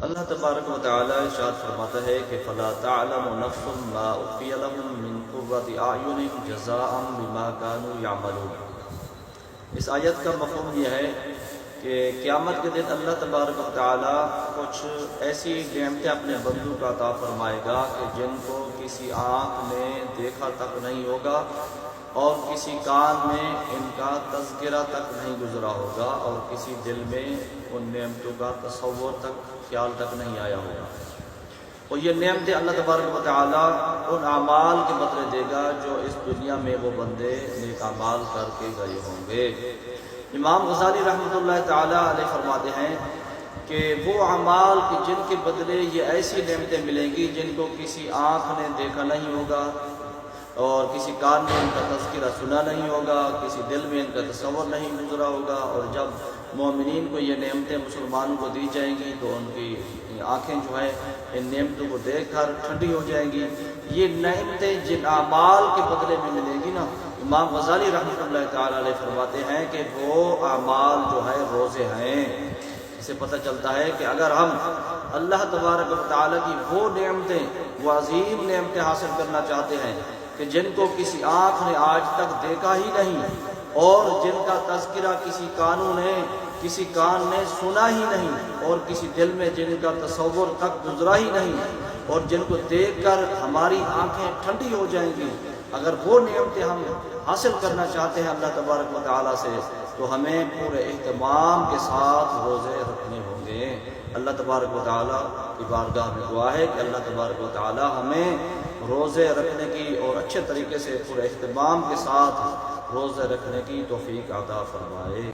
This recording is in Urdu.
اللہ تبارک و تعالی ارشاد فرماتا ہے کہ فلا تعلم نفس ما اخفی لهم من قرۃ اعین جزاء بما كانوا يعملون۔ اس آیت کا مفہوم یہ ہے کہ قیامت کے دن اللہ تبارک و تعالی کچھ ایسی نعمتیں اپنے بندوں کا عطا فرمائے گا کہ جن کو کسی آنکھ نے دیکھا تک نہیں ہوگا اور کسی کان میں ان کا تذکرہ تک نہیں گزرا ہوگا اور کسی دل میں ان نعمتوں کا تصور تک خیال تک نہیں آیا ہوگا۔ اور یہ نعمتیں اللہ تبارک و تعالی ان اعمال کے بدلے دے گا جو اس دنیا میں وہ بندے نیک اعمال کر کے گئے ہوں گے۔ امام غزالی رحمۃ اللہ تعالی علیہ فرماتے ہیں کہ وہ اعمال کہ جن کے بدلے یہ ایسی نعمتیں ملیں گی جن کو کسی آنکھ نے دیکھا نہیں ہوگا اور کسی کان میں ان کا تذکرہ سنا نہیں ہوگا، کسی دل میں ان کا تصور نہیں گزرا ہوگا، اور جب مومنین کو یہ نعمتیں مسلمانوں کو دی جائیں گی تو ان کی آنکھیں جو ہے ان نعمتوں کو دیکھ کر ٹھنڈی ہو جائیں گی۔ یہ نعمتیں جن اعمال کے بدلے میں ملیں گی نا، امام غزالی رحمۃ اللہ تعالی علیہ فرماتے ہیں کہ وہ اعمال جو ہے روزے ہیں۔ اس سے پتہ چلتا ہے کہ اگر ہم اللہ تبارک و تعالی کی وہ نعمتیں، وہ عظیم نعمتیں حاصل کرنا چاہتے ہیں کہ جن کو کسی آنکھ نے آج تک دیکھا ہی نہیں اور جن کا تذکرہ کسی کان نے سنا ہی نہیں اور کسی دل میں جن کا تصور تک گزرا ہی نہیں اور جن کو دیکھ کر ہماری آنکھیں ٹھنڈی ہو جائیں گی، اگر وہ نعمتیں ہم حاصل کرنا چاہتے ہیں اللہ تبارک و تعالیٰ سے تو ہمیں پورے اہتمام کے ساتھ روزے رکھنے ہوں گے۔ اللہ تبارک و تعالیٰ کی بارگاہ میں دعا ہے کہ اللہ تبارک و تعالیٰ ہمیں روزے رکھنے کی اور اچھے طریقے سے پورے اہتمام کے ساتھ روزے رکھنے کی توفیق عطا فرمائے۔